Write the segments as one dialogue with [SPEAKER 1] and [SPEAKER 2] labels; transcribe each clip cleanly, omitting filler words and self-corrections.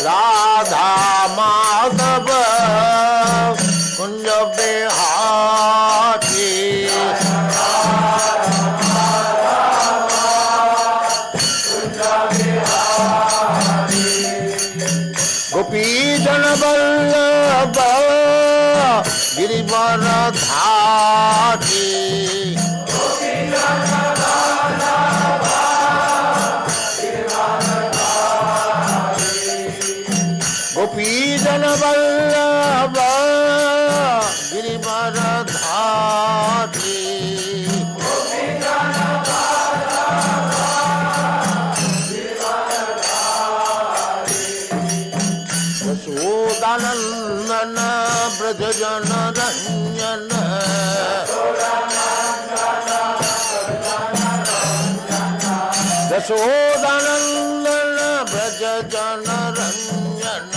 [SPEAKER 1] राधा माधव कुंज बिहारी गोपी जन वल्लभ गिरिवर धारी गोपी जन वल्लभ गिरिवर धारी यशोदानंदन ब्रज जन रंजन यशोदानंदन ब्रज जन रंजन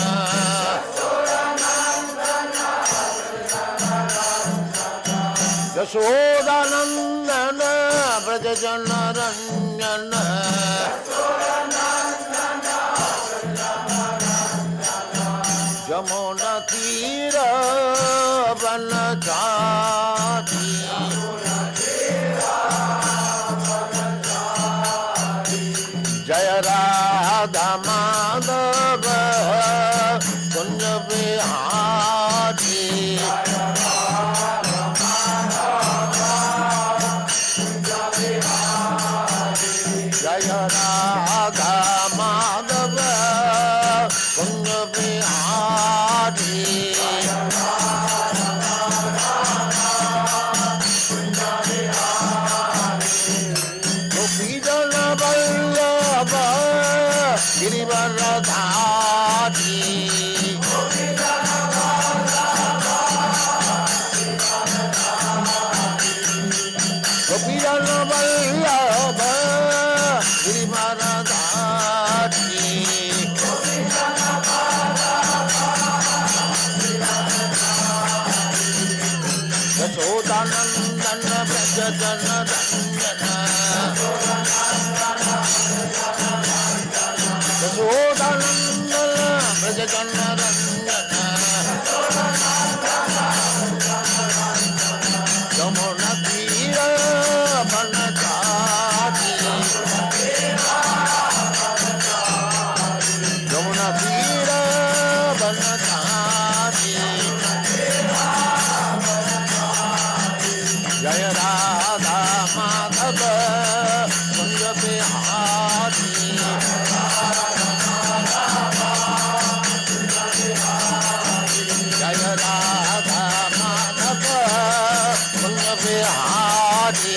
[SPEAKER 1] यशोदानंदन ब्रज जन रंजन यमुना तीर वन चारी जय राधा माधव कुंज बिहारी जय राधा माधव कुंज बिहारी गोपी जन वल्लभ गिरिवर धारी गोपी जन वल्लभ गिरिवर धारी यशोदानंदन ब्रज जन रंजन यशोदानंदन ब्रज जन रंजन यमुना तीर वन चारी यमुना तीर वन चारी जय राधा माधव कुंज बिहारी जय राधा माधव कुंज बिहारी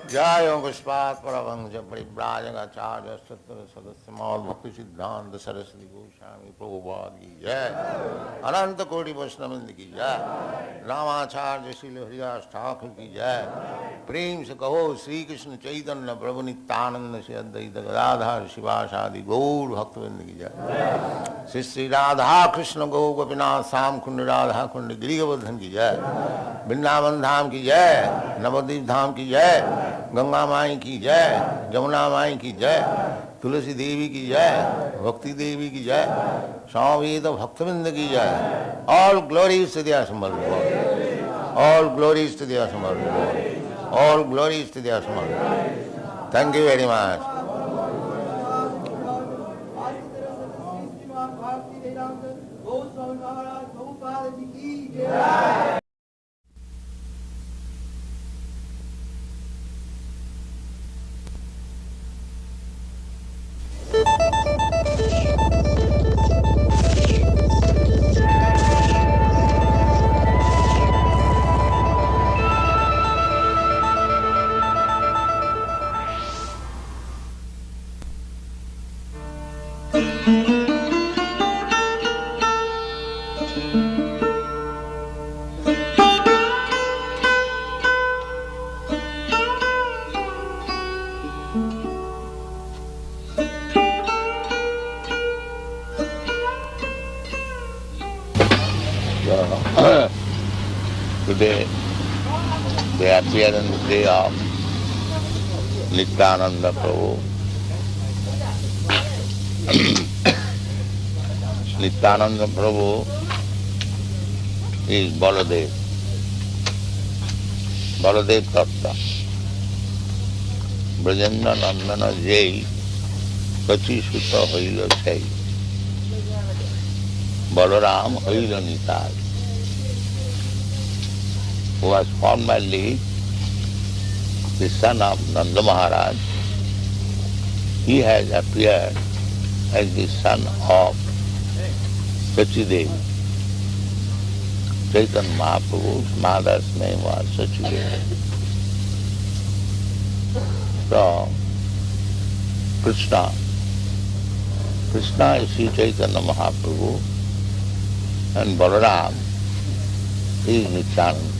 [SPEAKER 1] जय पुष्पात् परमहंस परिव्राजकाचार्य सत्र सदस्य मौल भक्ति सिद्धांत सरस्वती गोस्वामी प्रभुपाद की जय अनंत कोटि वैष्णववृंद की जय रामाचार्य श्रील हरिदास ठाकुर की जय प्रेम से कहो श्री कृष्ण चैतन्य प्रभु नित्यानंद से अद्वैत गदाधर शिवासादि गौर भक्तवृंद की जय श्री श्री राधा कृष्ण गौ गोपीनाथ श्याम कुंड राधा कुंड गिरिवर्धन की जय वृंदावन धाम की जय नवद्वीप धाम की जय गंगा माई की जय जमुना माई की जय तुलसी देवी की जय भक्ति देवी की जय स्वामी तो भक्तवृंद की जय all glories to their Samarth all glories to their Samarth all glories to their Samarth thank you very much Today they appear on the day of Nityanand Prabhu. Nityanand Prabhu is Baladev. Baladev Tattva. Brajendra Nandana Jai Kachi Sutta Haila Sai. Balaram Haila Nitai, who was formerly the son of Nanda Maharaj. He has appeared as the son of Sachidevi. Chaitanya Mahaprabhu's mother's name was Sachidevi. So, Krishna is Sri Chaitanya Mahaprabhu, and Balaram is Nityanand.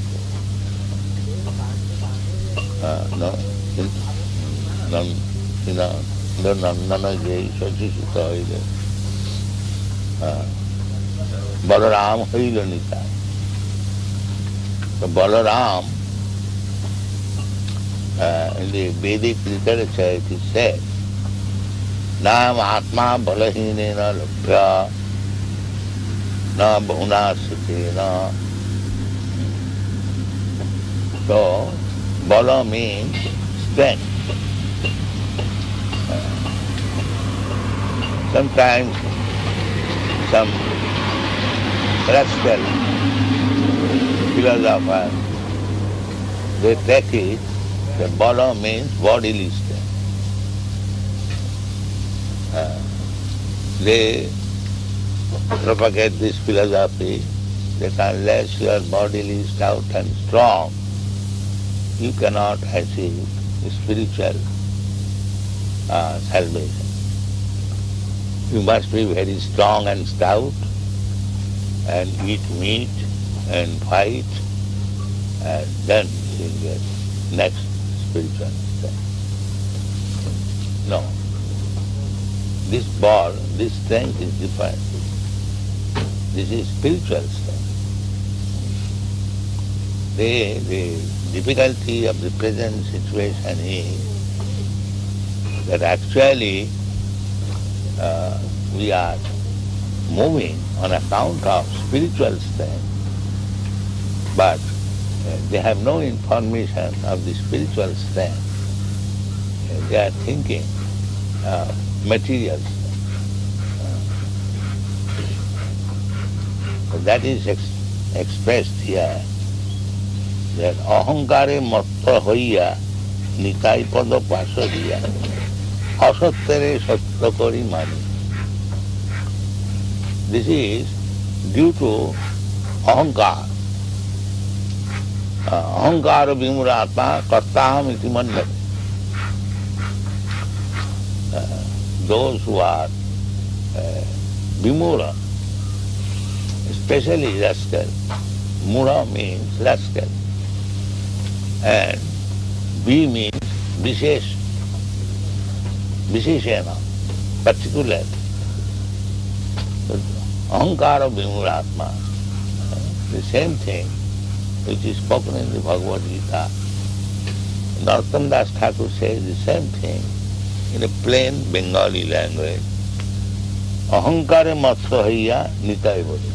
[SPEAKER 1] Nandana Jai Sachi Sutta Haile. Balaram Haile Nitai. So Balaram, in the Vedic literature it is said, Nam Atma Balahinena Labhya Na Bhunasatena. So, Bala means strength. Sometimes some rascal philosophers, they take it, the Bala means bodily strength. They propagate this philosophy that unless you are bodily stout and strong, you cannot achieve spiritual salvation. You must be very strong and stout and eat meat and fight, and then you will get next spiritual strength. No. This ball, this strength is different. This is spiritual strength. The difficulty of the present situation is that actually we are moving on account of spiritual strength, but they have no information of the spiritual strength. They are thinking material strength. That is expressed here, that ahankare matta hoiya nitai pada pasariya asattere sattya kari mani. This is due to ahankar. Ahankara vimuratma kartaham iti mandati. Those who are vimura, especially rascal. Mura means rascal. And V means vishesh, visheshena, particular. Ahankara vimuratma, the same thing which is spoken in the Bhagavad Gita. Narottam Das Thakur says the same thing in a plain Bengali language. Ahankare matsya hayya nitai bodhi.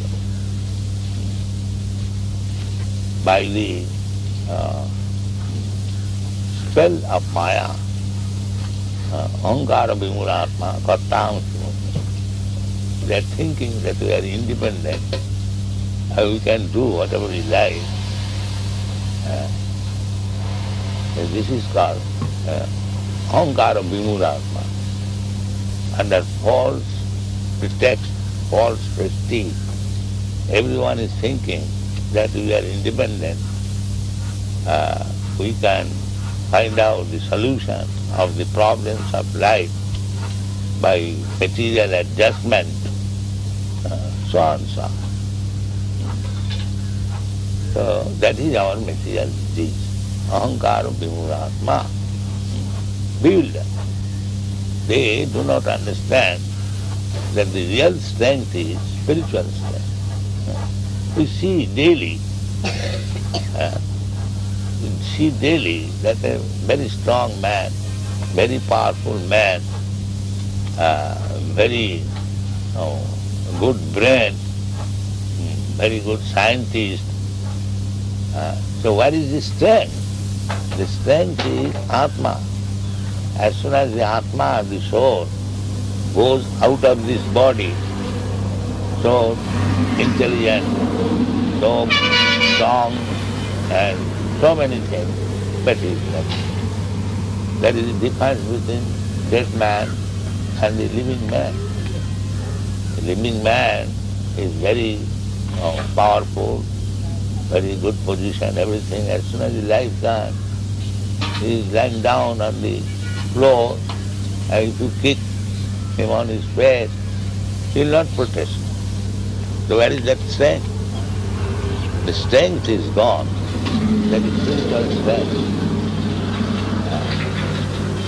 [SPEAKER 1] By the spell of Maya, ahankara vimuratma kartam. They are thinking that we are independent, we can do whatever we like. This is called ahankara vimuratma. Under false pretext, false prestige, everyone is thinking that we are independent. We can find out the solution of the problems of life by material adjustment, so on, so on. So that is our material disease. Ahankara vimuratma. Bewildered. They do not understand that the real strength is spiritual strength. We see daily
[SPEAKER 2] see daily that a very strong man, very powerful man, very good brain, very good scientist. So what is the strength? The strength is Atma. As soon as the Atma, the soul, goes out of this body, so intelligent, so strong, and so many things, but he is nothing. That is the difference between dead man and the living man. The living man is very powerful, very good position, everything. As soon as the life comes, he is lying down on the floor, and if you kick him on his face, he will not protest. So where is that strength? The strength is gone. That is spiritual strength.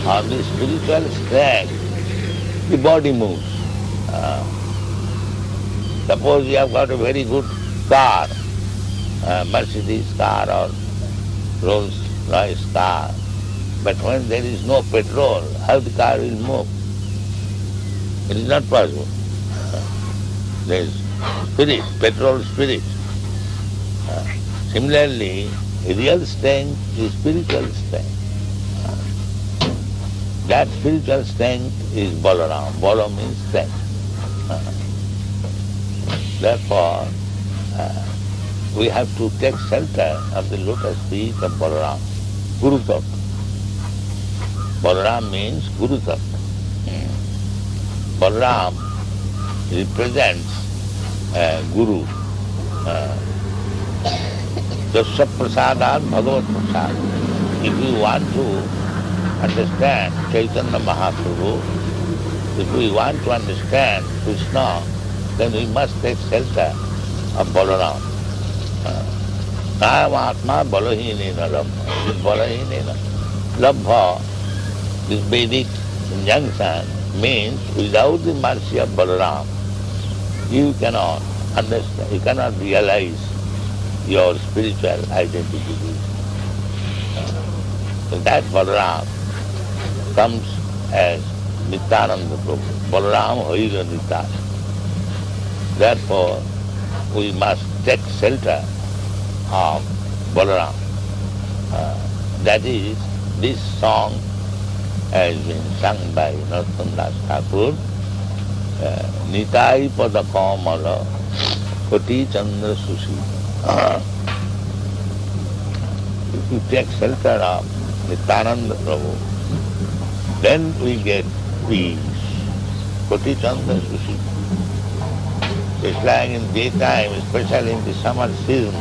[SPEAKER 2] On the spiritual strength, the body moves. Suppose you have got a very good car, Mercedes car or Rolls Royce car, but when there is no petrol, how the car will move? It is not possible. There is spirit, petrol spirit. Similarly, real strength is spiritual strength. That spiritual strength is Balaram. Bala means strength. Therefore, we have to take shelter of the lotus feet of Balaram, Guru Tattva. Balaram means Guru Tattva. Balaram represents Guru. Jasya prasadat bhagavat prasad. If we want to understand Chaitanya Mahaprabhu, if we want to understand Krishna, then we must take shelter of Balaram. Nayam atma balahinena labha. Balahinena labha, this Vedic injunction means without the mercy of Balaram, you cannot understand, you cannot realize your spiritual identity. So that Balaram comes as Nityanand Prabhu. Balaram Haira Nityanand. Therefore, we must take shelter of Balaram. That is, this song has been sung by Narottam Das Thakur. Nitai pada kamala koti chandra sushi. If you take shelter of Nityananda Prabhu, then we get peace. Koti chandra sushi. It's like in daytime, especially in the summer season,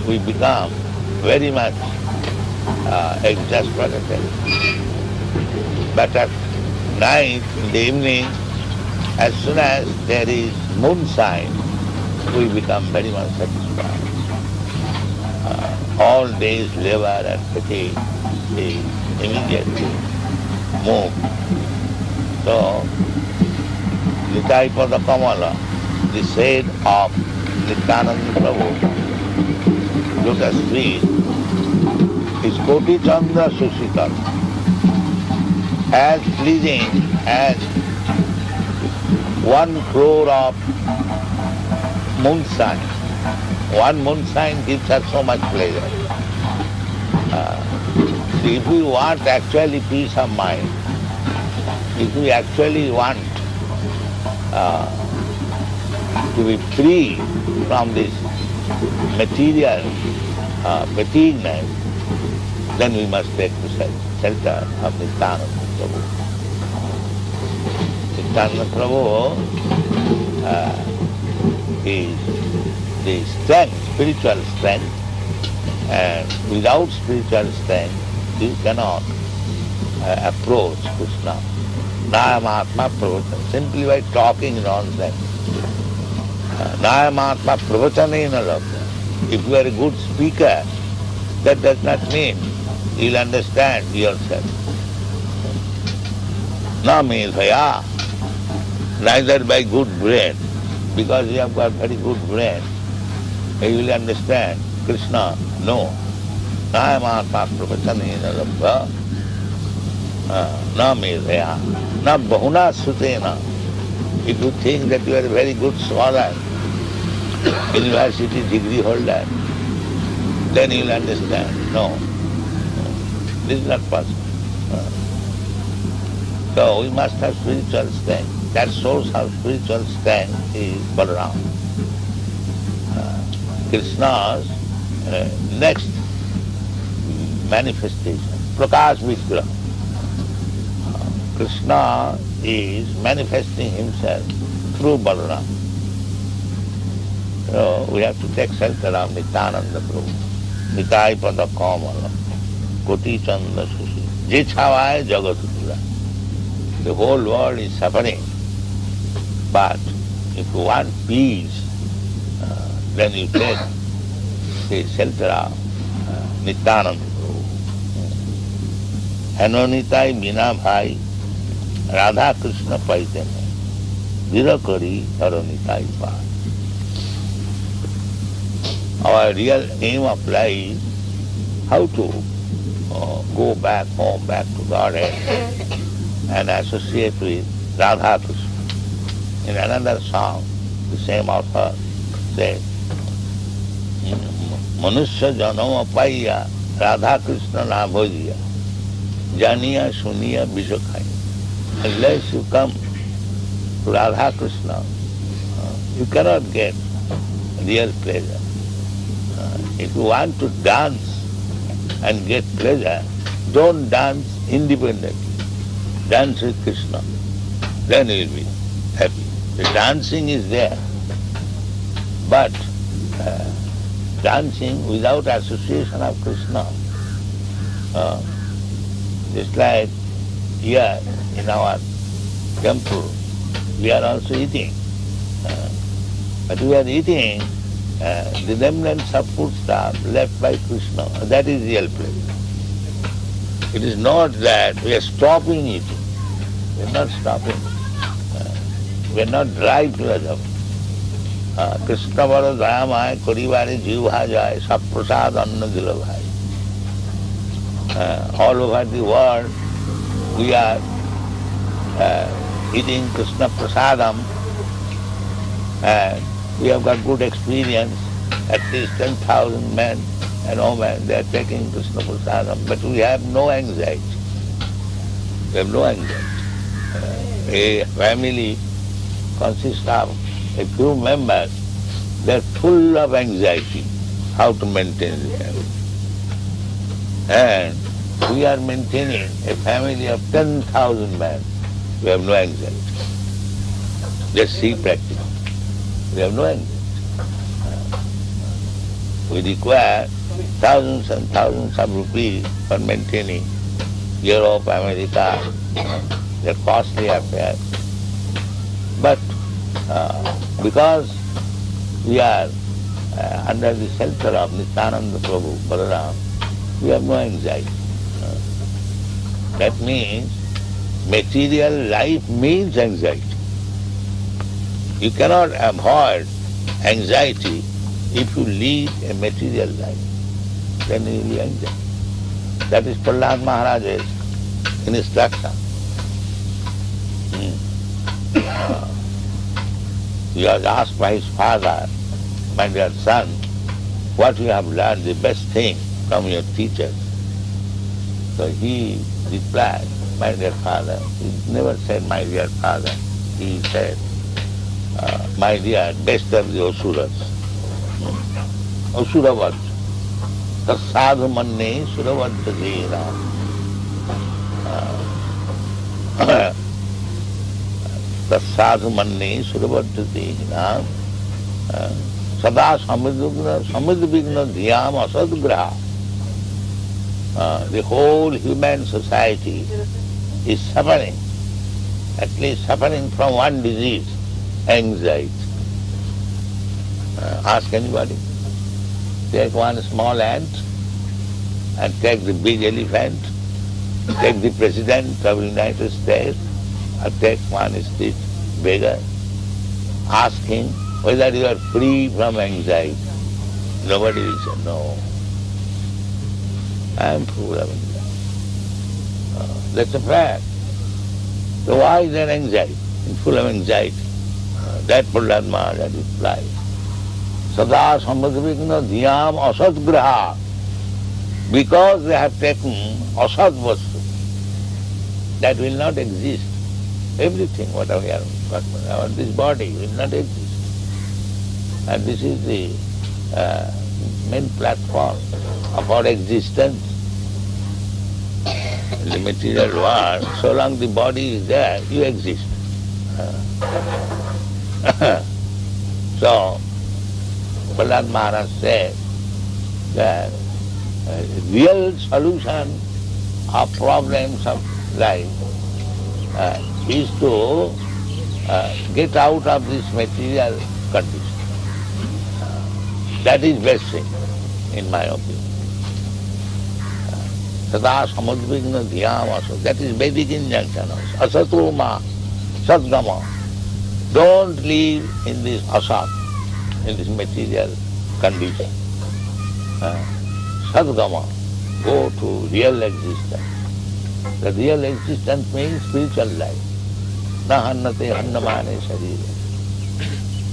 [SPEAKER 2] we become very much exasperated. But at night, in the evening, as soon as there is moonshine, we become very much satisfied. All day's labor and fatigue is immediately moved. So, Nitai Pada Kamala, the shade of Nityananda Prabhu, lotus feet, is Koti Chandra Sushikar, as pleasing as 1 crore of moonshine. One moonshine gives us so much pleasure. If we want actually peace of mind, if we actually want to be free from this material fatigueness, then we must take the shelter of Nityananda Prabhu. Nityananda Prabhu is the strength, spiritual strength, and without spiritual strength you cannot approach Krishna. Nayam atma pravacana, simply by talking nonsense. Nayam atma pravacana labha. If you are a good speaker, that does not mean you will understand yourself. Na medhaya, neither by good brain, because you have got very good brain, you will understand Krishna, no. Nayamata pravachanena labha, na medhaya, na bahuna sutena. If you think that you are a very good scholar, university degree holder, then you will understand. No, this is not possible. So we must have spiritual strength. That source of spiritual strength is Balaram. Krishna's next manifestation, Prakash Vigraha. Krishna is manifesting himself through Balaram. So we have to take shelter of Nityananda Prabhu. Nitai pada kamala, koti chanda sushi. Je chhavaye jagat pura. The whole world is suffering. But if you want peace, then you take the shelter of Nityananda Prabhu. Hanonitai bina bhai, Radha Krishna paite mein, virakari haronitai bhai. Our real aim of life is how to go back home, back to Godhead, and associate with Radha Krishna. In another song, the same author says, Manusya janama paiya Radha Krishna na bhojiya, janiya suniya bishakhaya. Unless you come to Radha Krishna, you cannot get real pleasure. If you want to dance and get pleasure, don't dance independently. Dance with Krishna. Then you will be happy. The dancing is there. But dancing without association of Krishna, just like here in our temple, we are also eating. But we are eating the remnants of food stuff left by Krishna. That is real pleasure. It is not that we are stopping eating. We are not stopping. We are not dry pleasure. Krishna vara dayamaya karibare jivha jaya saprasad anna dilavai. All over the world we are eating Krishna prasadam, and we have got good experience. At least 10,000 men and women, they are taking Krishna prasadam, but we have no anxiety. We have no anxiety. A family consists of a few members. They are full of anxiety, how to maintain the family. And we are maintaining a family of 10,000 men. We have no anxiety. Just see practically. We have no anxiety. We require thousands and thousands of rupees for maintaining Europe, America. They're costly affairs. But because we are under the shelter of Nityananda Prabhu, Balaram, we have no anxiety. That means material life means anxiety. You cannot avoid anxiety if you lead a material life. Then you will be anxiety. That is Prahlad Maharaj's instruction. He was asked by his father, my dear son, what you have learned, the best thing from your teachers. So he replied, my dear father, he never said my dear father, he said, my dear, best of the Asuras. Asuravad. Tasadhu manne suravadhadera. Tasadhu manne suravadhadera. Sada samidvigna dhyam asadgraha. The whole human society is suffering, at least suffering from one disease, anxiety. Ask anybody. Take one small ant and take the big elephant, take the President of the United States, or take one street beggar. Ask him whether you are free from anxiety. Nobody will say, no, I am full of anxiety. That's a fact. So why is there anxiety? Full of anxiety. That Prahlad Maharaj replied, Sada samadvigna dhyam asadgraha. Because they have taken asad vastu, that will not exist. Everything, whatever we are talking about, this body will not exist. And this is the main platform of our existence. In the material world, so long the body is there, you exist. So, Prahlad Maharaj said that real solution of problems of life is to get out of this material condition. That is best thing, in my opinion. Sada samadvigna dhyam asat. That is Vedic injunction also. Asatoma, sadgama. Don't live in this asat, in this material condition. Sadgama. Go to real existence. The real existence means spiritual life. Na hannate hannamane sharira.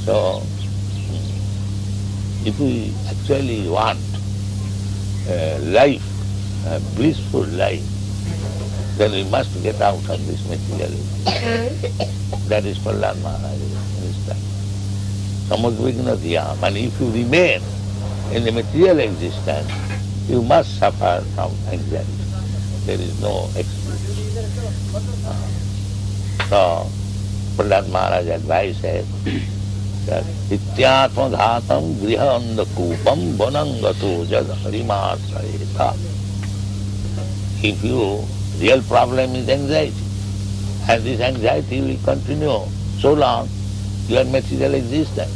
[SPEAKER 2] So, if we actually want life, a blissful life, then we must get out of this materialism. That is Prahlad Maharaj in his time. Samadvigna dhyam. And if you remain in the material existence, you must suffer from anxiety. There is no excuse. So, Prahlad Maharaj advises that Nityanand grihanda kupam vanangato jad harimasayeta. If your real problem is anxiety, and this anxiety will continue so long your material existence.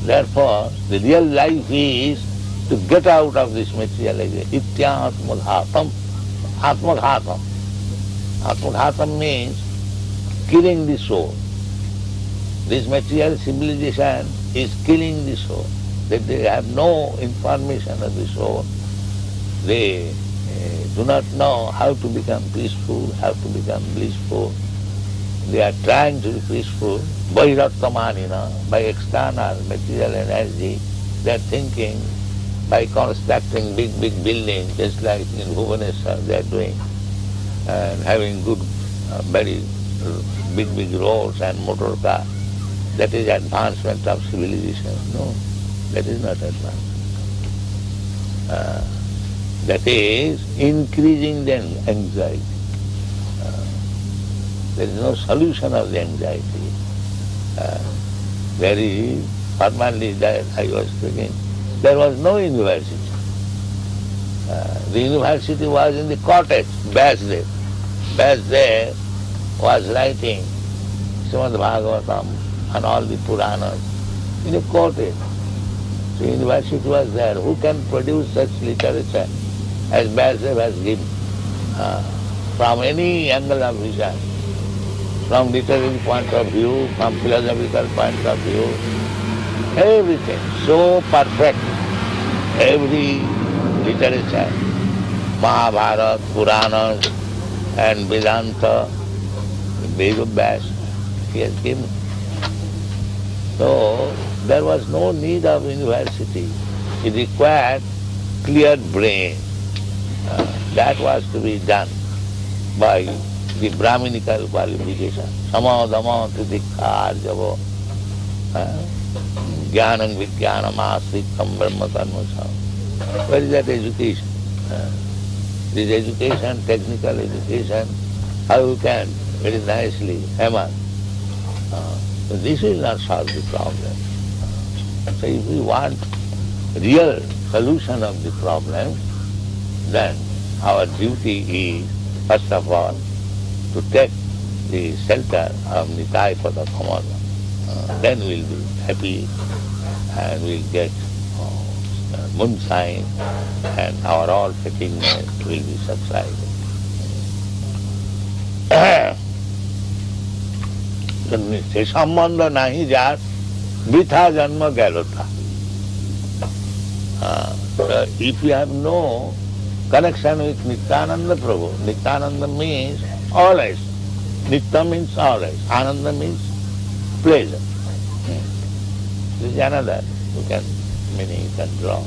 [SPEAKER 2] Therefore, the real life is to get out of this material existence. Ityatmadhatam, atmadhatam. Atmadhatam means killing the soul. This material civilization is killing the soul. That they have no information of the soul. They do not know how to become peaceful, how to become blissful. They are trying to be peaceful. Bhairattamanina, by external material energy, they are thinking by constructing big buildings, just like in Bhubaneswar they are doing, and having good, very big roads and motor cars. That is advancement of civilization. No, that is not advancement. That is increasing the anxiety. There is no solution of the anxiety. There is, formerly that I was speaking, there was no university. The university was in the cottage, Vyasdev. Vyasdev was writing Śrīmad-Bhāgavatam and all the Puranas in a cottage. So university was there. Who can produce such literature as Vyasdev has given? From any angle of vision, from literary point of view, from philosophical point of view, everything so perfect. Every literature, Mahabharata, Puranas and Vedanta, Vedas, he has given. So there was no need of university. It required clear brain. That was to be done by the Brahminical qualification. Sama dama titikha arjavo. Jnanam vijnanam asritam brahma karmasam. Where is that education? This education, technical education, how you can very nicely hammer. So this will not solve the problem. So if we want real solution of the problem, then our duty is, first of all, to take the shelter of Nitai Pada Kamala. Then we'll be happy and we'll get moonshine and our all fatigueness will be subsided. সে সম্বন্ধ নাহি যার বৃথা জন্ম গেল তা So if you have no connection with Nityananda Prabhu, Nityananda means always. Nitya means always. Ananda means pleasure. This is another meaning you can draw.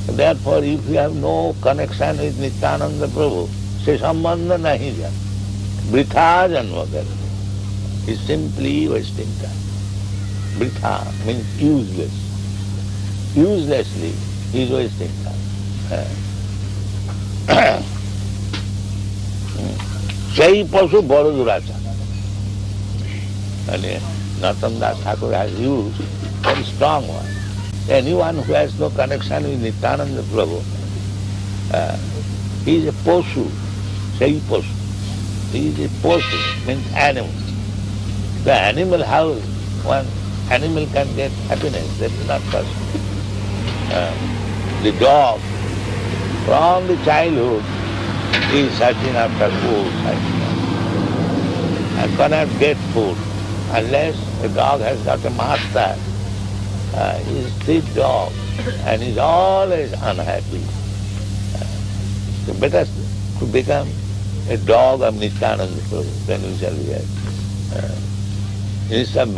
[SPEAKER 2] Therefore, if you have no connection with Nityananda Prabhu, se sambandha nahi jan. Vritha janma kar. It's simply wasting time. Vritha means useless. Uselessly he is wasting time. Sei pasu baro duracha. And Nityananda Thakur has used very strong one. Anyone who has no connection with Nityananda Prabhu, he is a posu, sei posu. He is a posu, means animal. The animal, how one animal can get happiness, that is not possible. The dog, from the childhood, is searching after food, and cannot get food unless a dog has got a master. He is street dog and is always unhappy. So better to become a dog of Nityananda Prabhu, then we shall be happy. Instead of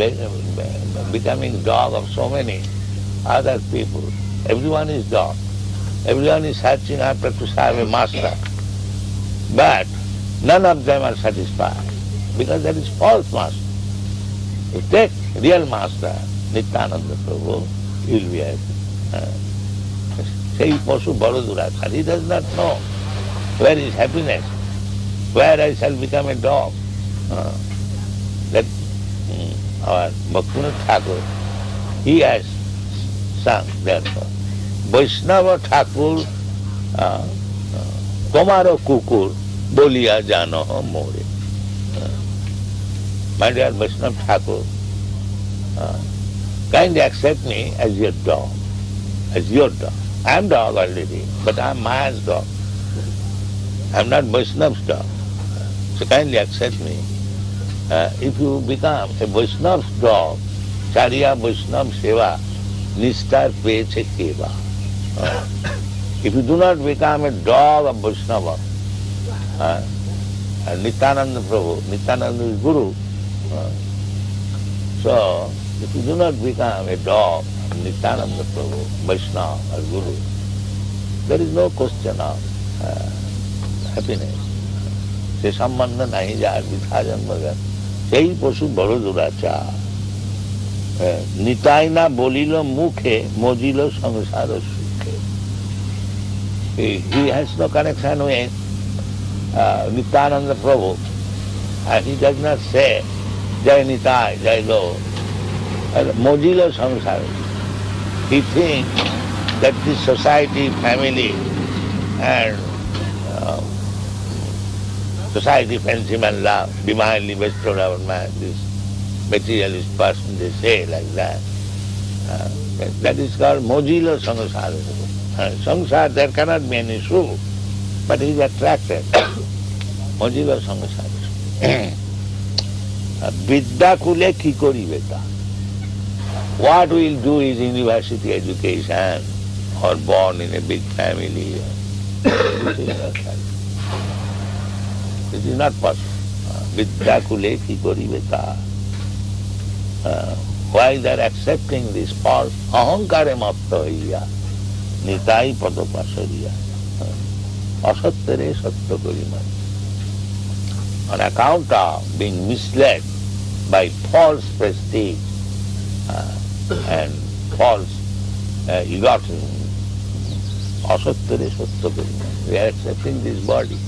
[SPEAKER 2] becoming dog of so many other people, everyone is dog. Everyone is searching after to serve a master. But none of them are satisfied because that is false master. You take real master, Nityananda Prabhu, he will be happy. Sei pasu baro duracha. He does not know where is happiness, where I shall become a dog. That our Bhaktivinoda Thakur, he has sung therefore. Vaishnava Thakur, tomaro kukur, boliya jano more. My dear Vaishnava Thakur, kindly accept me as your dog, as your dog. I am dog already, but I am Maya's dog. I am not Vaishnava's dog. So kindly accept me. If you become a Vaishnava's dog, Charya Vaishnava Seva, Nishtar Peche Keva. If you do not become a dog of Vaishnava, Nityananda Prabhu, Nityananda is Guru, so if you do not become a dog of Nityananda Prabhu, Vaishnava or Guru, there is no question of happiness. Se sambandha nahi jar, vitha janma. Sei pasu baro duracha. Nitai na bolilo mukhe, mojilo samsara sukhe. He has no connection with Nityananda Prabhu, and he does not say Jai Nitai, Jai Lo. Mojilo samsara. He thinks that this society, family, and society, friendship and love, divinely bestowed upon man, this materialist person, they say like that. That is called mojilo samsara. Samsara, there cannot be any issue, but he is attracted. Mojilo samsara. Vidya kule ki kori beta. What we will do is university education or born in a big family. It is not possible. Vidya kule ki kori beta. Why they are accepting this false ahankare matta hoiya, nitai padopasariya, asattere sattva karimani. On account of being misled by false prestige and false egotism, asattere sattva karimani. We are accepting this body,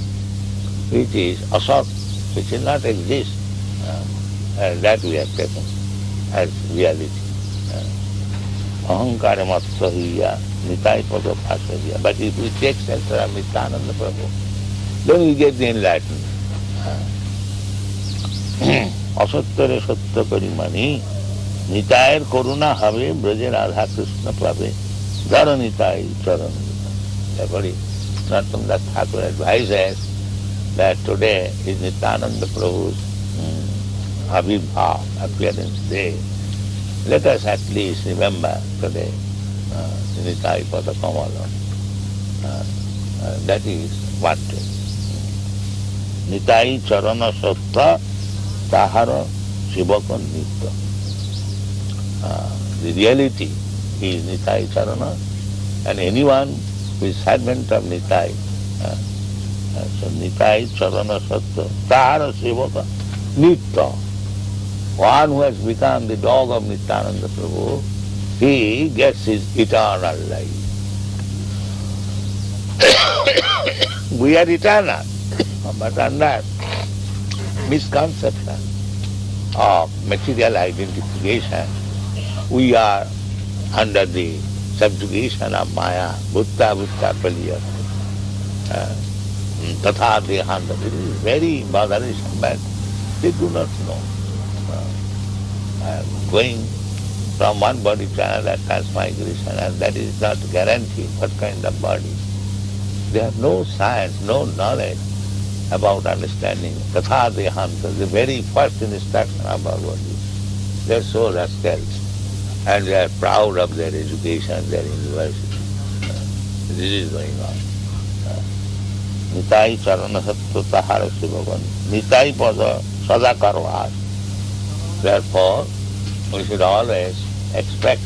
[SPEAKER 2] which is asat, which will not exist, that we have taken as reality. Ahankara matta hiya, nitai pada pasariya. But if we take shelter of Nityananda Prabhu, then we get the enlightenment. Asattare sattva karimani, nitayar karuna have, braje Radha Krishna prabhe, dhara nitai charan. Therefore, Nityananda Thakur advises that today is Nityananda Prabhu's appearance day. Let us at least remember today Nitai Pada Kamala. That is what Nitai Charana Satta Tahara Shivaka Nitya. The reality is Nitai Charana, and anyone who is servant of Nitai, so Nitai Charana Satta Tahara Shivaka Nitya. One who has become the dog of Nityananda Prabhu, he gets his eternal life. We are eternal, but under misconception of material identification, we are under the subjugation of Maya, Bhutta Paliyat, Tatha Dehanda. It is very bothersome, but they do not know. Going from one body to another, transmigration, and that is not guaranteed what kind of body. They have no science, no knowledge about understanding Tatha Dehanta, the very first instruction of our body. They are so rascals, and they are proud of their education, their university. This is going on. Nitai Charana Sattva Tahara Sivagan, Nitai Pada Sadakarvas. Therefore, we should always expect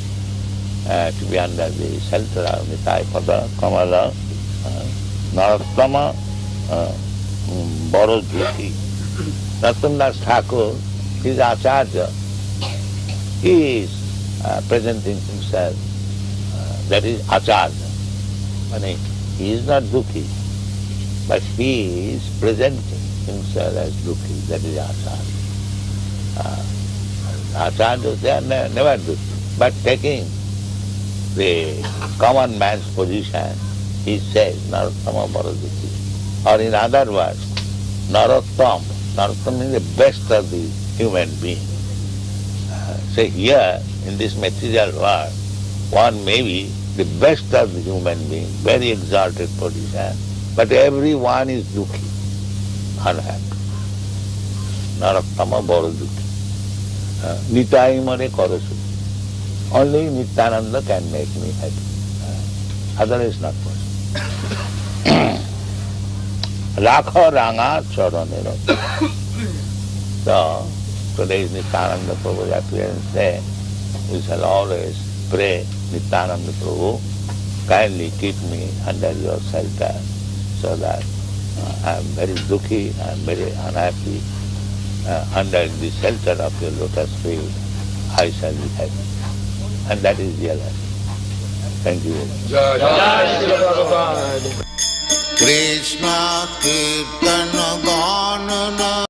[SPEAKER 2] to be under the shelter of Nitai Pada Kamala, Narottama Borodhiti. Nathandas Thakur, his Acharya, he is presenting himself, that is Acharya. I mean, he is not Dukhi, but he is presenting himself as Dukhi, that is Acharya. Acharyas, they are never Dukhi, but taking the common man's position, he says, Narottama Borodhiti. Or in other words, Narottam. Narottam means the best of the human being. So here, in this material world, one may be the best of the human being, very exalted position, but everyone is Dukhi, unhappy. Narottama Borodhiti. Nitai Mare Korosu. Only Nityananda can make me happy. Otherwise not possible. Rakha Ranga Charanera. So, today is Nityananda Prabhu's appearance day. We shall always pray, Nityananda Prabhu, kindly keep me under your shelter so that I am very dukhi, I am very unhappy. Under the shelter of your lotus feet, I shall be happy. And that is real happiness. Thank you very much.
[SPEAKER 3] Jai Srila Prabhupada.
[SPEAKER 1] Krishna Kirtana Ganana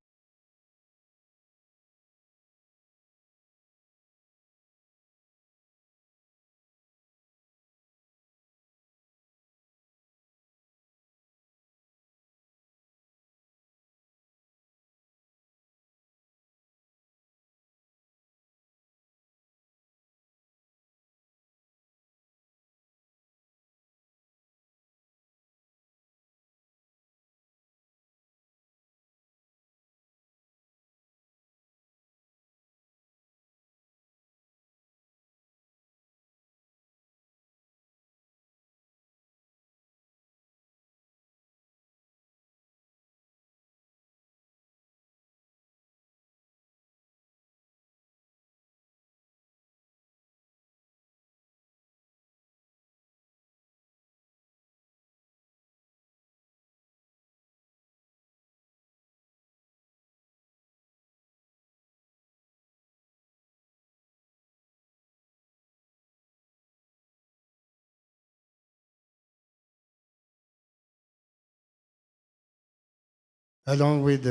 [SPEAKER 4] along with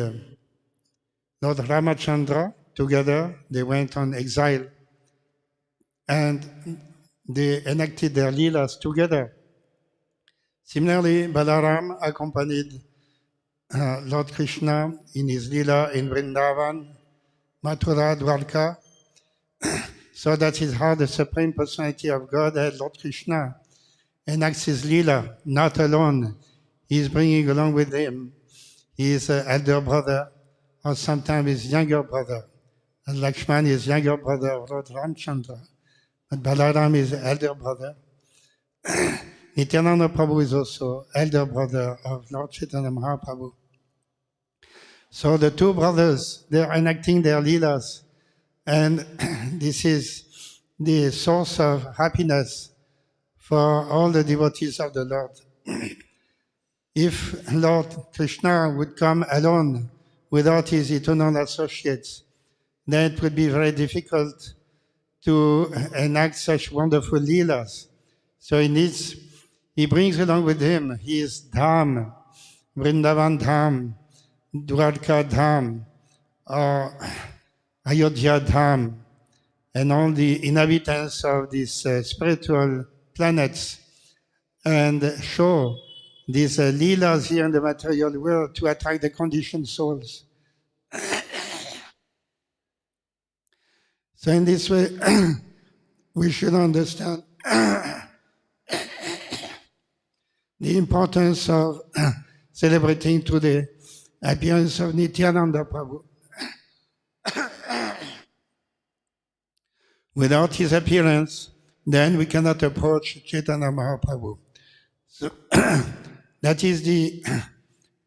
[SPEAKER 4] Lord Ramachandra, together they went on exile and they enacted their leelas together. Similarly, Balaram accompanied Lord Krishna in his leela in Vrindavan, Mathura, Dwarka. So that is how the Supreme Personality of Godhead, Lord Krishna, enacts his leela, not alone. He is bringing along with him his elder brother, or sometimes his younger brother. And Lakshman is younger brother of Lord Ramchandra. But Balaram is elder brother. Nityananda Prabhu is also elder brother of Lord Chaitanya Mahaprabhu. So the two brothers, they are enacting their leelas, and this is the source of happiness for all the devotees of the Lord. If Lord Krishna would come alone without his eternal associates, then it would be very difficult to enact such wonderful leelas. So he brings along with him his Dham, Vrindavan Dham, Dwarka Dham, or Ayodhya Dham, and all the inhabitants of these spiritual planets, and show these leelas here in the material world to attract the conditioned souls. So in this way, we should understand the importance of celebrating today the appearance of Nityananda Prabhu. Without his appearance, then we cannot approach Chaitanya Mahaprabhu. So that is the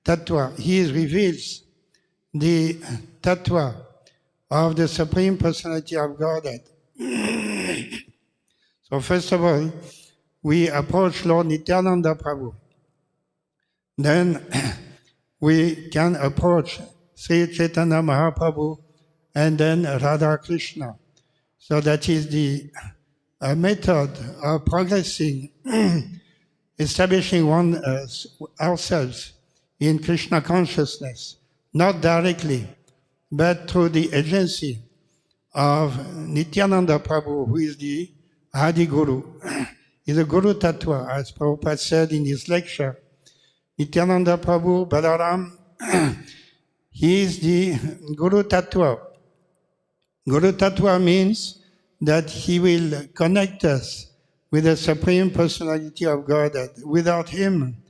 [SPEAKER 4] tattva. He reveals the tattva of the Supreme Personality of Godhead. So first of all, we approach Lord Nityananda Prabhu. Then we can approach Sri Chaitanya Mahaprabhu and then Radha Krishna. So that is the method of progressing, establishing ourselves in Krishna consciousness, not directly, but through the agency of Nityananda Prabhu, who is the Adi Guru. Is a Guru Tattva, as Prabhupada said in his lecture. Nityananda Prabhu, Balaram, he is the Guru Tattva. Guru Tattva means that he will connect us with the Supreme Personality of Godhead. Without him,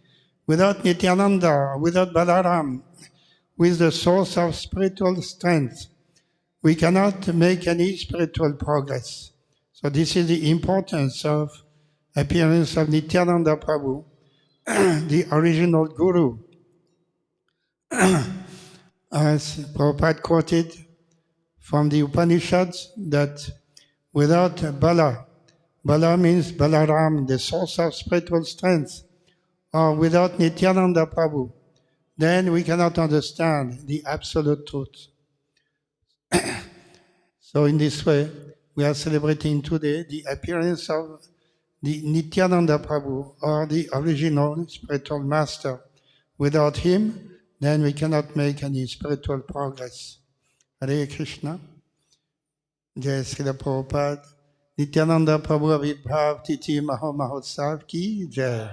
[SPEAKER 4] without Nityananda, without Balaram, who is the source of spiritual strength, we cannot make any spiritual progress. So this is the importance of appearance of Nityananda Prabhu, the original Guru. As Prabhupada quoted from the Upanishads, that without Bala means Balaram, the source of spiritual strength, or without Nityananda Prabhu, then we cannot understand the absolute truth. So in this way, we are celebrating today the appearance of the Nityananda Prabhu, or the original spiritual master. Without him, then we cannot make any spiritual progress. Hare Krishna. Jai Srila Prabhupada. Nityananda Prabhu Avirbhav Titi Maho Mahotsav Ki Jai.